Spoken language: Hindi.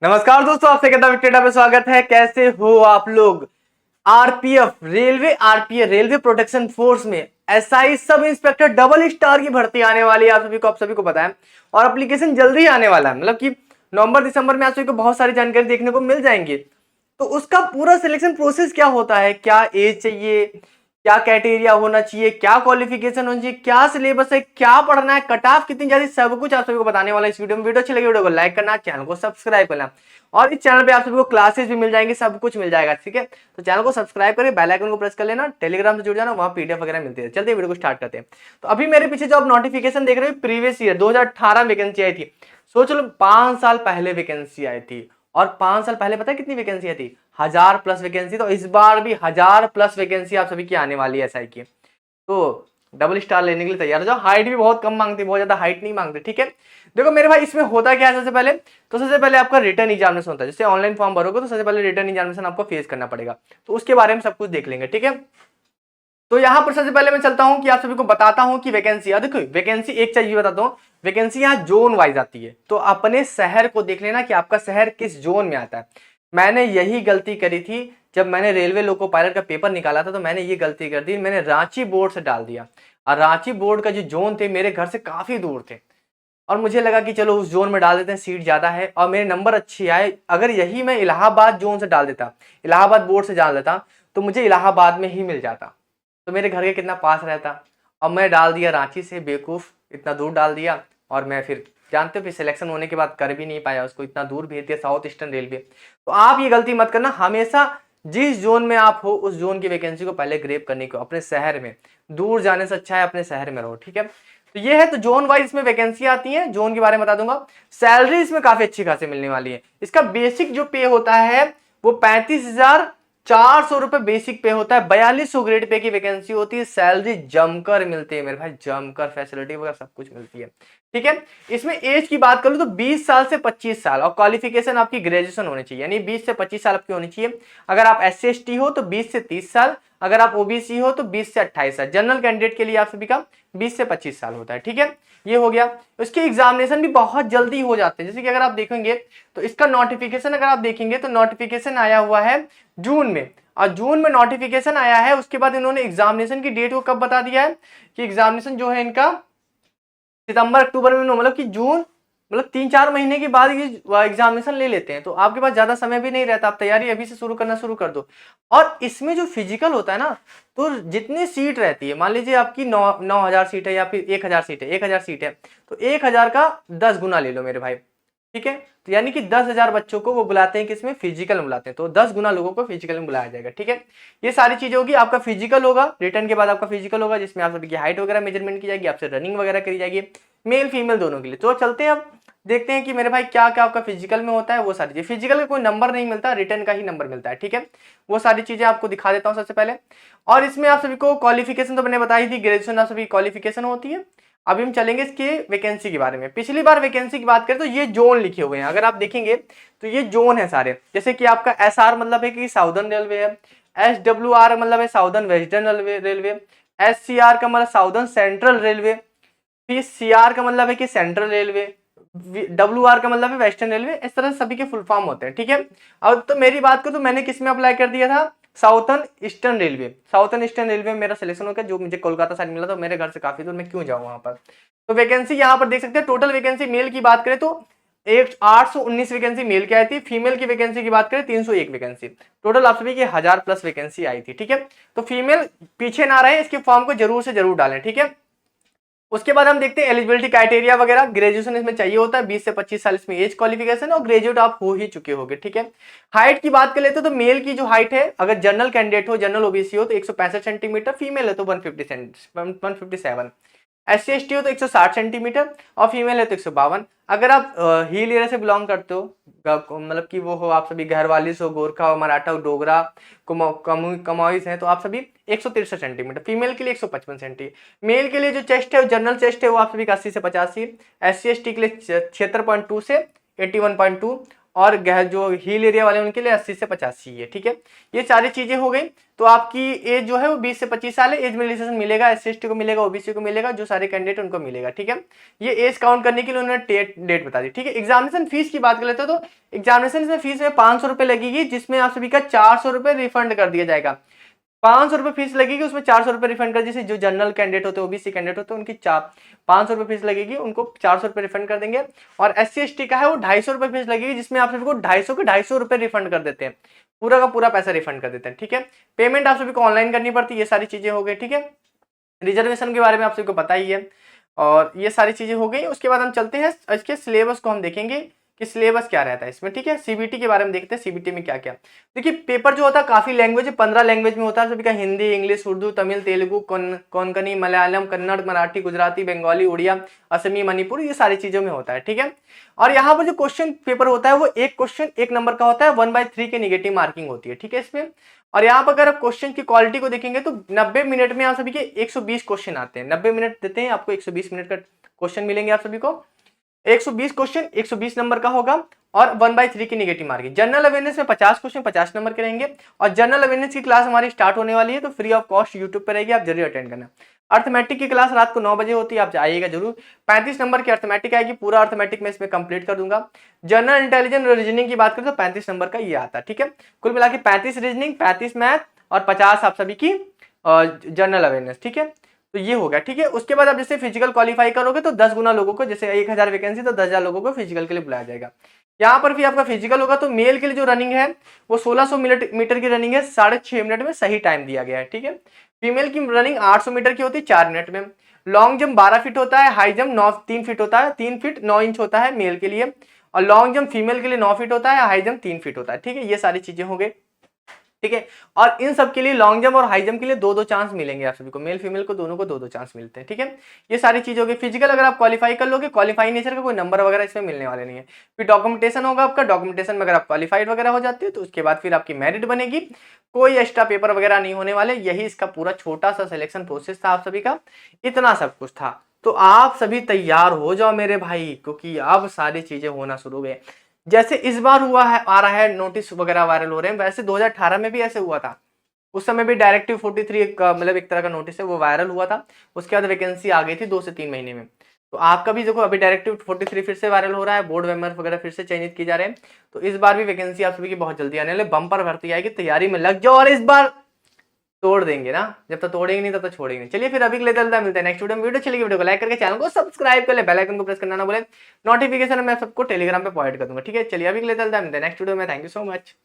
नमस्कार दोस्तों, आपसे कहता विक्टेटा पे स्वागत है। कैसे हो आप लोग। आरपीएफ रेलवे प्रोटेक्शन फोर्स में SI sub inspector double star की भर्ती आने वाली है। आप सभी को पता है और एप्लीकेशन जल्दी ही आने वाला है। मतलब कि नवंबर दिसंबर में आप सभी को बहुत सारी जानकारी देखने को मिल जाएंगी। तो उसका पूरा सिलेक्शन प्रोसेस क्या होता है, क्या एज चाहिए, क्या क्राइटेरिया होना चाहिए, क्या क्वालिफिकेशन होनी चाहिए, क्या सिलेबस है, क्या पढ़ना है, कट ऑफ कितनी ज्यादा, सब कुछ आप सभी को बताने वाला है इस वीडियो में। वीडियो अच्छी लगी वीडियो को लाइक करना, चैनल को सब्सक्राइब करना और इस चैनल पे आप सभी को क्लासेस भी मिल जाएंगे, सब कुछ मिल जाएगा। ठीक है, तो चैनल को सब्सक्राइब करके बेल आइकन को प्रेस कर लेना, टेलीग्राम से जुड़ जाना, वहां पीडीएफ वगैरह मिलती है। चलते वीडियो को स्टार्ट करते हैं। तो अभी मेरे पीछे जो आप नोटिफिकेशन देख रहे हो, प्रीवियस ईयर 2018 वैकेंसी आई थी। सोच लो 5 साल पहले वैकेंसी आई थी और 5 साल पहले पता है कितनी वैकेंसी आई थी? 1000+ वैकेंसी। तो इस बार भी 1000+ वैकेंसी आप सभी की आने वाली है एसआई की। तो डबल स्टार लेने के लिए तैयार हो जाओ। हाइट भी बहुत कम मांगती, बहुत ज्यादा हाइट नहीं मांगते। ठीक है, देखो मेरे भाई, इसमें होता क्या है सबसे पहले आपका रिटर्न एग्जामिनेशन होता है। जैसे ऑनलाइन फॉर्म भरोगे तो सबसे पहले रिटर्न एग्जामिनेशन आपको फेस करना पड़ेगा। तो उसके बारे में सब कुछ देख लेंगे। ठीक है, तो यहां पर सबसे पहले मैं चलता हूं कि आप सभी को बताता हूं कि वैकेंसी, देखो वैकेंसी एक चाहिए बताता हूं। वैकेंसी यहाँ जोन वाइज आती है, तो अपने शहर को देख लेना कि आपका शहर किस जोन में आता है। मैंने यही गलती करी थी जब मैंने रेलवे लोको पायलट का पेपर निकाला था। तो मैंने ये गलती कर दी, मैंने रांची बोर्ड से डाल दिया और रांची बोर्ड का जो जोन थे मेरे घर से काफी दूर थे और मुझे लगा कि चलो उस जोन में डाल देते हैं, सीट ज्यादा है और मेरे नंबर अच्छे आए। अगर यही मैं इलाहाबाद जोन से डाल देता, इलाहाबाद बोर्ड से डाल देता, तो मुझे इलाहाबाद में ही मिल जाता, तो मेरे घर के कितना पास रहता। अब मैं डाल दिया रांची से, बेवकूफ इतना दूर डाल दिया। और मैं फिर जानते हो फिर सिलेक्शन होने के बाद कर भी नहीं पाया, उसको इतना दूर भेज दिया, साउथ ईस्टर्न रेलवे। तो आप ये गलती मत करना, हमेशा जिस जोन में आप हो उस जोन की वैकेंसी को पहले ग्रेप करने को, अपने शहर में, दूर जाने से अच्छा है अपने शहर में रहो। ठीक है, तो ये है। तो जोन वाइज इसमें वैकेंसी आती है, जोन के बारे में बता दूंगा। सैलरी इसमें काफी अच्छी खासी मिलने वाली है। इसका बेसिक जो पे होता है वो 35,400 रुपए बेसिक पे होता है। 4200 ग्रेड पे की वैकेंसी होती है। सैलरी जमकर मिलती है मेरे भाई, जमकर, फैसिलिटी वगैरह सब कुछ मिलती है। ठीक है, इसमें एज की बात करूं तो 20 साल से 25 साल और क्वालिफिकेशन आपकी ग्रेजुएशन होनी चाहिए, यानी 20 से 25 साल आपकी होनी चाहिए। अगर आप SC/ST हो तो 20 से 30 साल, अगर आप ओबीसी हो तो 20 से 28 साल। जनरल कैंडिडेट के लिए आप सभी का 20 से 25 साल होता है। ठीक है, ये हो गया। उसके एग्जामिनेशन भी बहुत जल्दी हो जाते हैं। जैसे कि अगर आप देखेंगे तो इसका नोटिफिकेशन, अगर आप देखेंगे तो नोटिफिकेशन आया हुआ है जून में, और जून में नोटिफिकेशन आया है। उसके बाद इन्होंने एग्जामिनेशन की डेट को कब बता दिया है कि एग्जामिनेशन जो है इनका सितंबर अक्टूबर में, मतलब कि जून, मतलब 3-4 महीने के बाद ये एग्जामिनेशन ले लेते हैं। तो आपके पास ज्यादा समय भी नहीं रहता, आप तैयारी अभी से शुरू करना शुरू कर दो। और इसमें जो फिजिकल होता है ना, तो जितनी सीट रहती है, मान लीजिए आपकी 9,000 सीट है या फिर 1,000 सीट है, 1,000 सीट है, तो 1,000 का 10 गुना ले लो मेरे भाई। ठीक है, तो यानी कि 10,000 बच्चों को वो बुलाते हैं, किसमें? फिजिकल में बुलाते हैं। तो 10 गुना लोगों को फिजिकल में बुलाया जाएगा। ठीक है, ये सारी चीजें होगी। आपका फिजिकल होगा, रिटर्न के बाद आपका फिजिकल होगा, जिसमें आप सभी की हाइट वगैरह मेजरमेंट की जाएगी, आपसे रनिंग वगैरह करी जाएगी, मेल फीमेल दोनों के लिए। तो चलते हैं अब देखते हैं कि मेरे भाई क्या क्या आपका फिजिकल में होता है। वो सारी चीजें, फिजिकल का कोई नंबर नहीं मिलता, रिटर्न का ही नंबर मिलता है। ठीक है, वो सारी चीजें आपको दिखा देता हूं सबसे पहले। और इसमें आप सभी को क्वालिफिकेशन तो मैंने बताई थी, ग्रेजुएशन आप सभी क्वालिफिकेशन होती है। अभी हम चलेंगे इसके वैकेंसी के बारे में। पिछली बार वैकेंसी की बात करें तो ये जोन लिखे हुए हैं, अगर आप देखेंगे तो ये जोन है सारे। जैसे कि आपका SR मतलब है कि साउदर्न रेलवे है, SWR मतलब है साउदर्न वेस्टर्न रेलवे, SCR का मतलब साउदर्न सेंट्रल रेलवे, फिर CR का मतलब है कि सेंट्रल रेलवे, WR का मतलब है वेस्टर्न रेलवे। इस तरह से सभी के फुल फॉर्म होते हैं। ठीक है, अब तो मेरी बात करूं तो मैंने किस में अप्लाई कर दिया था? Southern eastern railway. Southern eastern railway में मेरा सिलेक्शन हो गया, जो मुझे कोलकाता साइड मिला था। मेरे घर से काफी दूर, मैं क्यों जाऊं वहां पर। तो वैकेंसी यहाँ पर देख सकते हैं। टोटल वैकेंसी मेल की बात करें तो 819 वैकेंसी मेल की आई थी। फीमेल की वैकेंसी की बात करें 301 वैकेंसी। टोटल आप सभी की 1000+ वैकेंसी आई थी। ठीक है, तो फीमेल पीछे ना रहे, इसके फॉर्म को जरूर से जरूर डालें। ठीक है, उसके बाद हम देखते हैं एलिजिबिलिटी क्राइटेरिया वगैरह। ग्रेजुएशन इसमें चाहिए होता है, 20 से 25 साल इसमें एज क्वालिफिकेशन, और ग्रेजुएट आप हो ही चुके होगे। ठीक है, हाइट की बात कर लेते तो मेल की जो हाइट है, अगर जनरल कैंडिडेट हो, जनरल ओबीसी हो तो 165 सेंटीमीटर, फीमेल है तो 157, SC/ST हो तो 160 सेंटीमीटर और फीमेल है तो 152। अगर आप हिल एरिया से बिलोंग करते हो, मतलब कि वो हो आप सभी घरवाली हो, गोरखा हो, मराठा हो, डोगरा, कमोइस हैं, तो आप सभी 163 सेंटीमीटर। फीमेल के लिए 155 सेंटी। मेल के लिए जो चेस्ट है, जनरल चेस्ट है, वो आप सभी का 80 से 85। SC/ST के लिए 76.2 से 81.2 और जो हिल एरिया वाले उनके लिए 80 से 85 है। ठीक है, ये सारी चीजें हो गई। तो आपकी एज जो है वो 20 से 25 साल है। एज में रिलैक्सेशन मिलेगा, SC/ST को मिलेगा, OBC को मिलेगा, जो सारे कैंडिडेट उनको मिलेगा। ठीक है, ये एज काउंट करने के लिए उन्होंने डेट बता दी। ठीक है, एग्जामिनेशन फीस की बात कर लेते हैं तो एग्जामिनेशन फीस में 500 रुपए लगेगी, जिसमें आप सभी का 400 रुपए रिफंड कर दिया जाएगा। 500 रुपए फीस लगेगी, उसमें 400 रुपए रिफंड कर, जैसे जो जनरल कैंडिडेट होते हैं, OBC कैंडिडेट होते हैं, उनकी 500 रुपए फीस लगेगी, उनको 400 रुपए रिफंड कर देंगे। और SC/ST का है वो 250 रुपए फीस लगेगी, जिसमें आप सभी को 250 के 250 रुपए रिफंड कर देते हैं, पूरा का पूरा पैसा रिफंड कर देते हैं। ठीक है, पेमेंट आप सभी को ऑनलाइन करनी पड़ती है। ये सारी चीजें हो गई। ठीक है, रिजर्वेशन के बारे में आप सभी को पता ही है, और ये सारी चीजें हो गई। उसके बाद हम चलते हैं इसके सिलेबस को हम देखेंगे कि सिलेबस क्या रहता है इसमें। ठीक है, CBT के बारे में देखते हैं, CBT में क्या क्या। देखिए, पेपर जो होता है काफी लैंग्वेज, 15 लैंग्वेज में होता है सभी का, हिंदी, इंग्लिश, उर्दू, तमिल, तेलुगु, कोंकणी, मलयालम, कन्नड़, मराठी, गुजराती, बंगाली, उड़िया, असमी, मणिपुरी, ये सारी चीजों में होता है। ठीक है, और यहाँ पर जो क्वेश्चन पेपर होता है वो एक क्वेश्चन 1 नंबर का होता है, 1/3 की निगेटिव मार्किंग होती है। ठीक है, इसमें और यहाँ पर अगर आप क्वेश्चन की क्वालिटी को देखेंगे तो 90 मिनट में आप सभी के 120 क्वेश्चन आते हैं। 90 मिनट देते हैं आपको, 120 मिनट का क्वेश्चन मिलेंगे आप सभी को। 120 क्वेश्चन 120 नंबर का होगा, और 1/3 की निगेटिव मार्किंग। जनरल अवेयरनेस में 50 क्वेश्चन 50 नंबर के रहेंगे, और जनरल अवेयरनेस की क्लास हमारी स्टार्ट होने वाली है, तो फ्री ऑफ कॉस्ट यूट्यूब पर रहेगी, आप जरूर अटेंड करना। अर्थमेटिक की क्लास रात को 9 बजे होती है, आप आइएगा जरूर। 35 नंबर की अर्थमेटिक आएगी, पूरा अर्थमेटिक में इसमें कंप्लीट कर दूंगा। जनरल इंटेलिजेंस रीजनिंग की बात करें तो 35 नंबर का ये आता है। ठीक है, कुल मिला के 35 रीजनिंग, 35 मैथ, और 50 आप सभी की जनरल अवेयरनेस। ठीक है, तो ये हो गया। ठीक है, उसके बाद आप जैसे फिजिकल क्वालिफाई करोगे तो 10 गुना लोगों को, जैसे 1000 वैकेंसी तो 10,000 लोगों को फिजिकल के लिए बुलाया जाएगा। यहाँ पर भी आपका फिजिकल होगा, तो मेल के लिए जो रनिंग है वो 1600 मीटर की रनिंग है, 6.5 मिनट में सही टाइम दिया गया है। ठीक है, फीमेल की रनिंग 800 मीटर की होती है 4 मिनट में। लॉन्ग जंप 12 फीट होता है, हाई जंप 3 फीट होता है, 3 फीट 9 इंच होता है मेल के लिए, और लॉन्ग जंप फीमेल के लिए 9 फीट होता है, हाई जंप 3 फीट होता है। ठीक है, ये सारी चीजें हो गई। ठीक है, और इन सब के लिए लॉन्ग जंप और हाई जंप के लिए 2-2 चांस मिलेंगे आप सभी को, मेल फीमेल को दोनों को 2-2 चांस मिलते हैं। ठीक है, ये सारी चीजें होगी। फिजिकल अगर आप क्वालिफाई कर लोगे, क्वालिफाई नेचर का कोई नंबर वगैरह इसमें मिलने वाले नहीं है। फिर डॉक्यूमेंटेशन होगा आपका, डॉक्यूमेंटेशन में अगर आप क्वालिफाइड वगैरह हो जाती है तो उसके बाद फिर आपकी मेरिट बनेगी, कोई एक्स्ट्रा पेपर वगैरह नहीं होने वाले। यही इसका पूरा छोटा सा सिलेक्शन प्रोसेस था आप सभी का, इतना सब कुछ था। तो आप सभी तैयार हो जाओ मेरे भाई, क्योंकि अब सारी चीजें होना शुरू हो गए। जैसे इस बार हुआ है, आ रहा है नोटिस वगैरह वायरल हो रहे हैं, वैसे 2018 में भी ऐसे हुआ था। उस समय भी डायरेक्टिव 43 मतलब एक तरह का नोटिस है, वो वायरल हुआ था। उसके बाद वैकेंसी आ गई थी 2 से 3 महीने में। तो आपका भी देखो, अभी डायरेक्टिव 43 फिर से वायरल हो रहा है, बोर्ड मेंबर वगैरह फिर से चयनित किए जा रहे हैं। तो इस बार भी वैकेंसी आप सभी की बहुत जल्दी आने वाली, बम्पर भर्ती आएगी, तैयारी में लग जाओ, और इस बार तोड़ देंगे ना। जब तक तोड़ेंगे नहीं तब तक छोड़ेंगे नहीं। चलिए फिर अभी के लिए चलता है, मिलते हैं नेक्स्ट वीडियो में। वीडियो चलिए, वीडियो को लाइक करके चैनल को सब्सक्राइब कर ले, बेल आइकन को प्रेस करना ना बोले, नोटिफिकेशन मैं सबको टेलीग्राम पे प्रोवाइड कर दूंगा। ठीक है, चलिए अभी के लिए चलता है, मिलते हैं नेक्स्ट वीडियो में। Thank you so much.